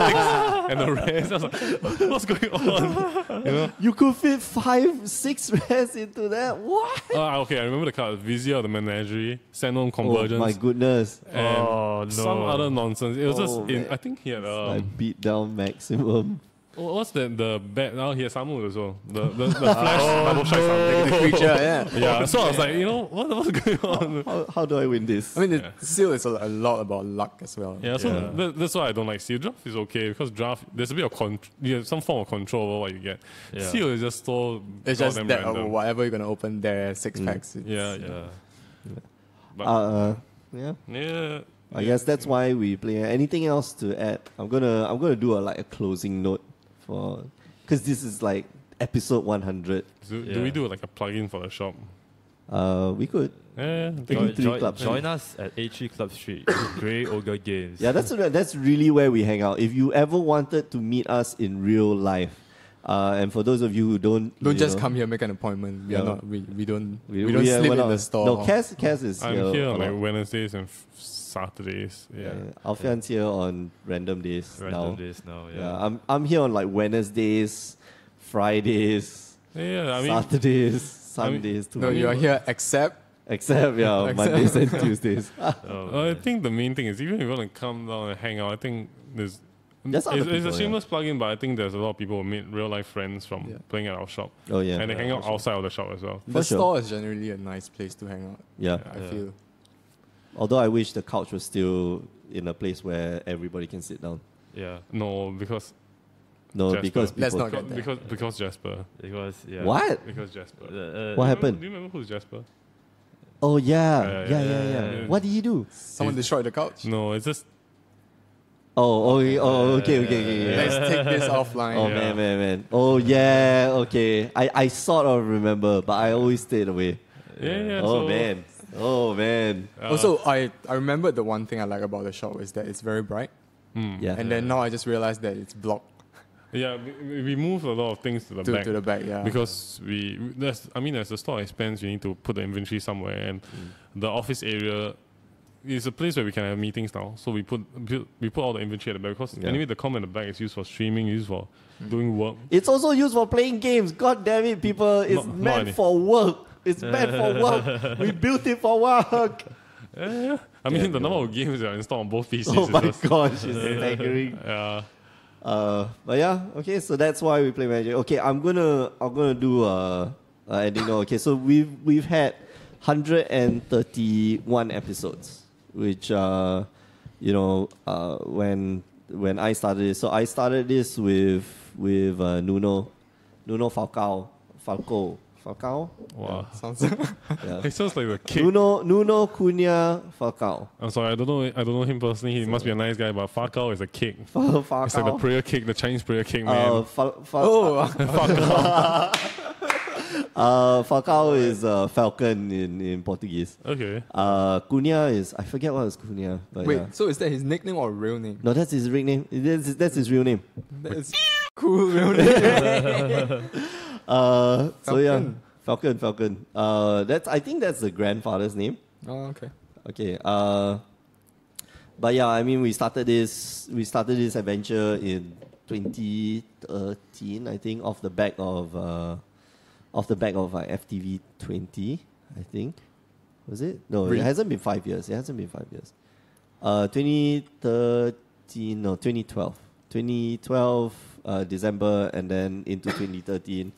things and the rest. I was like, what's going on? You could fit 5-6 rares into that. What? Okay, I remember the card. Vizier of the Menagerie, Sandon Convergence. Oh my goodness! And some other nonsense. It was just I think he had Like beat down maximum. what's that? The bat. Now he has Samu as well. The flash double strike Samu. The creature, yeah. Yeah. So I was like, what's going on? How do I win this? I mean, the seal is a lot about luck as well. Yeah. So that's why I don't like seal. Draft is okay because draft there's a bit of you have some form of control over what you get. Yeah. Seal is just so. It's just goddamn that random. whatever you're going to open there, 6 packs. Yeah. Yeah. But, Yeah. I guess that's why we play. Anything else to add? I'm gonna do a closing note because this is like episode 100. Do we do like a plug-in for the shop? We could. Yeah. Join us at A3 Club Street, Grey Ogre Games. Yeah, that's really where we hang out. If you ever wanted to meet us in real life, and for those of you who don't just come here, make an appointment. We are not. We don't. We we don't are- sleep we're in not- the store. No, Cass is I'm here. here a on like lot. Wednesdays and Saturdays. Yeah. Alfian's here on random days Random now. days now, Yeah, I'm here on like Wednesdays, Fridays, Yeah. I mean, Saturdays, Sundays. No, you are here except. Except Mondays and Tuesdays. I think the main thing is even if you want to come down and hang out, I think there's. There's other It's a people, shameless plug-in, but I think there's a lot of people who meet real life friends from playing at our shop, Oh yeah. and they hang out outside of the shop as well. The sure. store is generally a nice place to hang out. Yeah. I feel. Although I wish the couch was still in a place where everybody can sit down. Yeah. No, because No, Jasper. because Let's people. not get there. because Jasper. Because, yeah. What? Because Jasper. What happened? Do you remember who's Jasper? Oh yeah. Yeah. Yeah. What did you do? Someone destroyed the couch. No, it's just Okay. Let's take this offline. Oh man. Oh yeah. Okay. I sort of remember, but I always stayed away. yeah. Oh so, man. Also, I remember the one thing I like about the shop is that it's very bright. Yeah. And then now I just realized that it's blocked Yeah, we moved a lot of things to the back. to the back. Yeah. Because as the store expands, you need to put the inventory somewhere, and the office area is a place where we can have meetings now. So we put all the inventory at the back because anyway the com at the back is used for streaming, used for doing work. It's also used for playing games. God damn it, people! It's Not meant any. for work. It's meant for work. We built it for work. Yeah. I mean the number of games that are installed on both PCs. Oh is my just, gosh, it's staggering. Yeah. But yeah, okay, so that's why we play Magic. Okay, I'm gonna do ending note. Okay, so we've had 131 episodes, which when I started this. So I started this with Nuno Falco. Wow. Sounds. Yeah. It sounds like the kick. Nuno Cunha Falcao. I'm sorry, I don't know him personally. He must be a nice guy, but Fakao is a kick. Falcao. It's like the prayer kick, the Chinese prayer kick, man. Oh, Falcao is falcon in Portuguese. Okay. Cunha is, I forget what is Cunha. But Wait, yeah. so is that his nickname or real name? No, that's his real name. That's his real name. That's cool real name. So yeah, Falcon. I think that's the grandfather's name. Oh, okay. Okay. But yeah, I mean, we started this adventure in 2013, I think, off the back of FTV 20, I think. Was it? No, Really? It hasn't been 5 years. 2013, no, 2012. 2012 December, and then into 2013.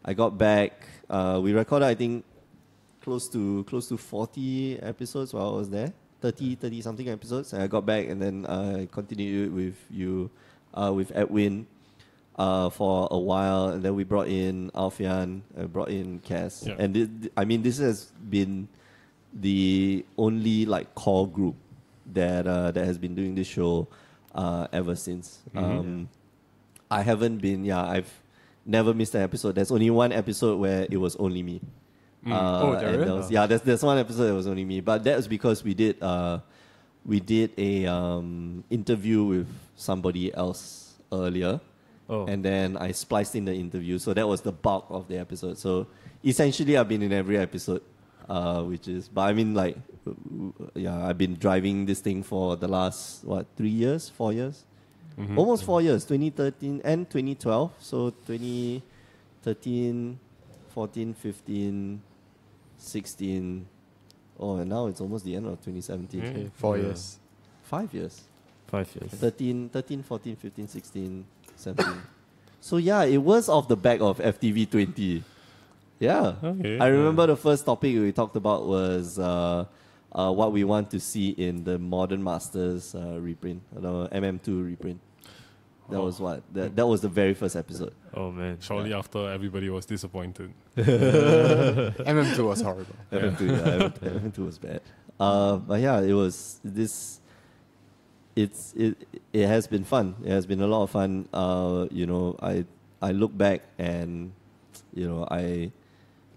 I got back. We recorded, I think, close to 40 episodes while I was there. 30 something episodes. And I got back, and then I continued with you, with Edwin, for a while, and then we brought in Alfian, brought in Cass, and this has been the only like core group that has been doing this show ever since. I haven't been. I've never missed an episode. There's only one episode where it was only me. There's one episode that was only me, but that was because we did a interview with somebody else earlier, and then I spliced in the interview, so that was the bulk of the episode. So essentially, I've been in every episode, but I mean, like, I've been driving this thing for the last 4 years, almost 4 years, 2013 and 2012. So 2013, 14, 15. 16. Oh, and now it's almost the end of 2017. Okay, 4 years. 5 years. 5 years. 13, 14, 15, 16, 17. So yeah, it was off the back of FTV 20. Yeah. Okay. I remember the first topic we talked about was what we want to see in the Modern Masters reprint, the MM2 reprint. That was what? That was the very first episode. Oh man! Shortly after, everybody was disappointed. MM2 was horrible. MM2 was bad. But yeah, it was this. It has been fun. It has been a lot of fun. I look back and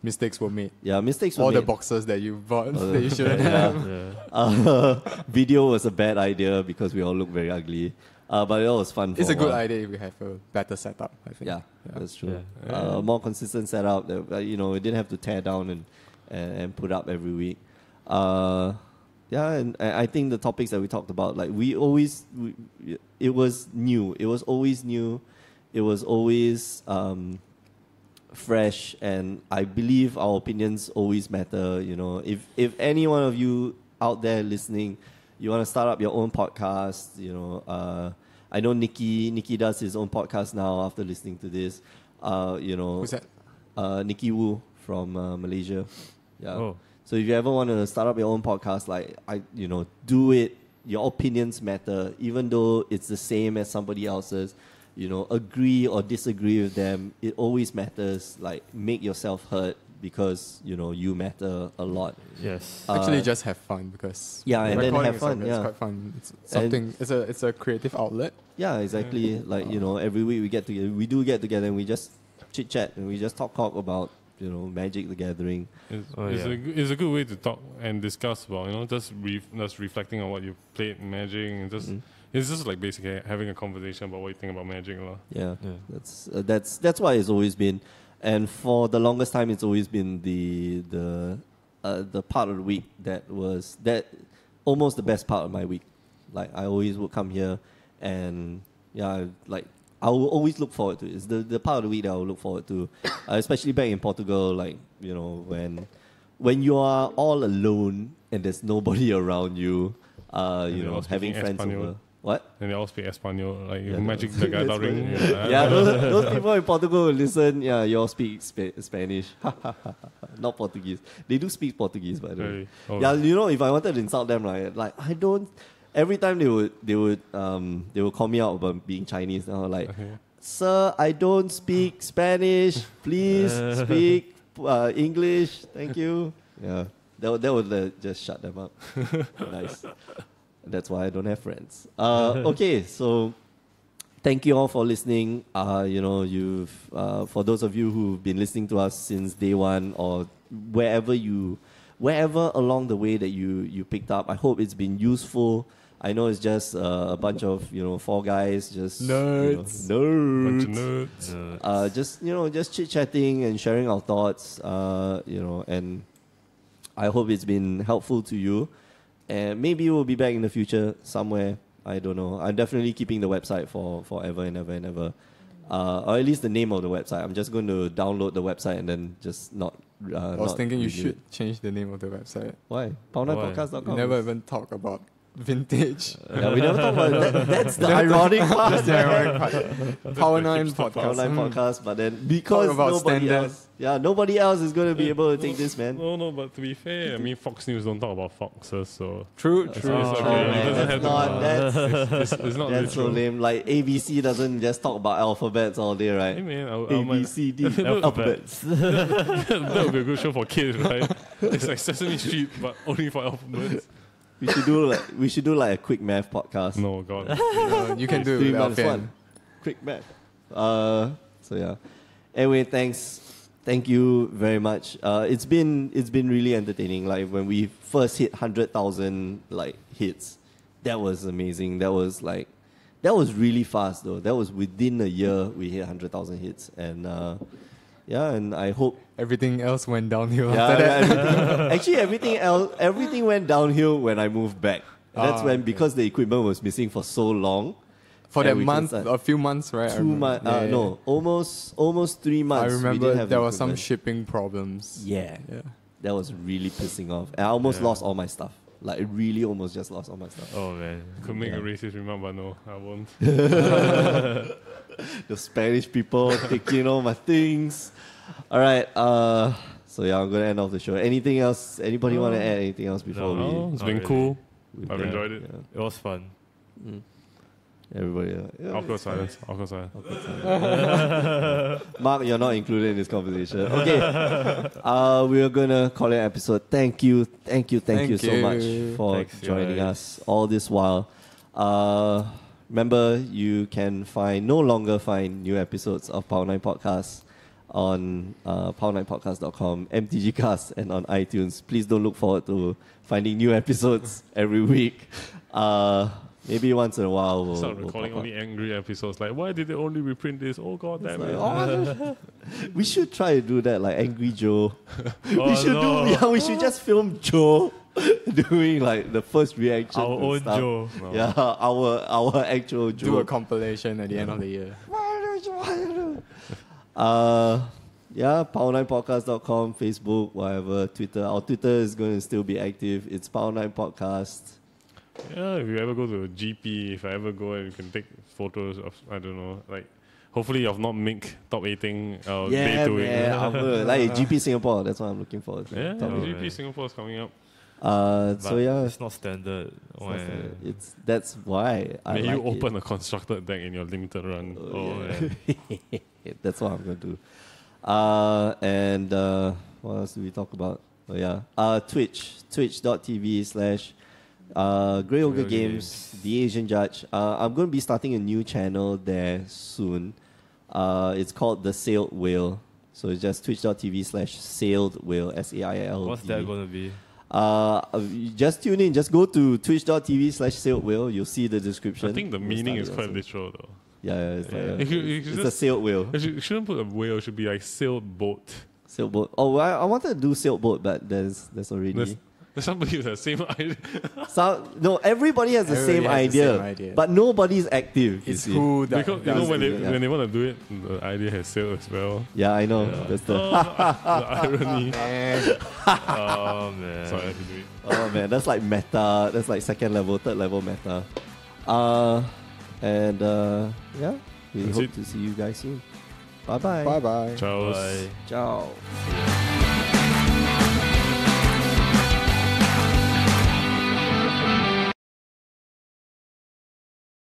Mistakes were made. Yeah, mistakes were all made. the boxes that you bought that you shouldn't have. Video was a bad idea because we all look very ugly. But it was fun. It's a good idea if we have a better setup, I think. Yeah, that's true. More consistent setup that we didn't have to tear down and put up every week. And I think the topics that we talked about, like it was new. It was always new. It was always fresh, and I believe our opinions always matter. If any one of you out there listening, you want to start up your own podcast, I know Nikki does his own podcast now after listening to this. Who's that? Nikki Wu from Malaysia. Yeah. Oh. So if you ever want to start up your own podcast, do it. Your opinions matter, even though it's the same as somebody else's. Agree or disagree with them. It always matters. Like, make yourself heard, because you matter a lot. Yes. Actually, just have fun, because and then have fun. It's quite fun. It's something. It's a creative outlet. Yeah, exactly. Every week we get together. We do get together and we just chit chat and we just talk about Magic the Gathering. It's a good way to talk and discuss about just reflecting on what you played in Magic, and just it's just like basically having a conversation about what you think about Magic. Yeah. That's why it's always been. And for the longest time, it's always been the part of the week that was almost the best part of my week. Like, I always would come here, and I will always look forward to it. It's the part of the week that I will look forward to, especially back in Portugal. When you are all alone and there's nobody around you, having friends over. What? And they all speak Espanol, like Magic the Gathering. Those people in Portugal will listen. Yeah, you all speak Spanish. Not Portuguese. They do speak Portuguese, by the way. If I wanted to insult them, right? Like, I don't. Every time they would call me out about being Chinese. And I was like, sir, I don't speak Spanish. Please speak English. Thank you. Yeah, that would just shut them up. Nice. That's why I don't have friends. Okay, so thank you all for listening. For those of you who've been listening to us since day one or wherever along the way that you picked up, I hope it's been useful. I know it's just a bunch of four guys, just nerds, bunch of nerds. Just chit chatting and sharing our thoughts. And I hope it's been helpful to you. And maybe we'll be back in the future somewhere. I don't know. I'm definitely keeping the website for forever and ever and ever. Or at least the name of the website. I'm just going to download the website and then just not. I was thinking you should change the name of the website. Why? Power9podcast.com. We never even talk about vintage. Yeah, we never talk about that. That's the ironic part. That's the ironic part. Power9 podcast. Power9 podcast, but then because nobody else is going to be able to take this, man. No, but to be fair, I mean, Fox News don't talk about foxes, so true. It's okay. It's not that's so lame. Like ABC doesn't just talk about alphabets all day, right? Hey man, A B C D alphabets. That would be a good show for kids, right? It's like Sesame Street, but only for alphabets. We should do like a quick math podcast. No, God. You can do it 3 without months pen. one. Quick math. So yeah. Anyway, thanks. Thank you very much. It's been really entertaining. Like when we first hit 100,000 hits, that was amazing. That was really fast though. That was within a year we hit 100,000 hits, and and I hope everything else went downhill after that. Actually, everything went downhill when I moved back. That's when, because the equipment was missing for so long. For that month, a few months, right? 2 months. No, almost 3 months. I We remember didn't have there was some equipment. shipping problems. Yeah. That was really pissing off. And I almost lost all my stuff. Like, I really almost just lost all my stuff. Oh, man. Could make a racist remark, but no, I won't. The Spanish people taking all my things. All right. So yeah, I'm gonna end off the show. Anything else? Anybody want to add anything else before No, it's been cool. I've enjoyed it. Yeah. It was fun. Everybody. Awkward silence. Mark, you're not included in this conversation. Okay. We're gonna call it an episode. Thank you so much for joining us all this while. Remember, you can no longer find new episodes of Power9 Podcast on power9podcast.com, MTGcast, and on iTunes. Please don't look forward to finding new episodes every week. Maybe once in a while we'll start recording only angry episodes. Like, why did they only reprint this? Oh god damn it! We should try to do that, like Angry Joe. We should just film Joe doing like the first reaction. Our own stuff. Joe. No. Yeah, our actual Joe. Do a compilation at the end of the year. Power9podcast.com, Facebook, whatever, Twitter. Our Twitter is going to still be active. It's Power9 Podcast. Yeah, if you ever go to a GP, if I ever go and you can take photos of, I don't know, like, hopefully of not Mick top 18 day to week. I'm gonna, like GP Singapore, that's what I'm looking for. Yeah, GP Singapore is coming up. It's not standard. That's why May you open a constructed deck in your limited run. That's what I'm going to do. What else do we talk about? Twitch.tv/ Grey Ogre Games, The Asian Judge. I'm going to be starting a new channel there soon. It's called The Sailed Whale. So it's just twitch.tv/Sailed Whale, SAILD. What's that going to be? Just tune in. Just go to twitch.tv/Sailed Whale. You'll see the description. I think the meaning is quite literal though. It's a sailed whale. You shouldn't put a whale. It should be like sailed boat. Sailboat. Oh, I wanted to do sailboat, but there's already... There's somebody with the same idea. Everybody has the same idea, but nobody's active. It's who that because when they want to do it, the idea has sailed as well. Yeah, I know. That's the irony. Oh man. Sorry, I have to do it. Oh man, that's like meta. That's like second level, third level meta. We hope to see you guys soon. Bye bye. Bye bye. Ciao. Bye. Ciao.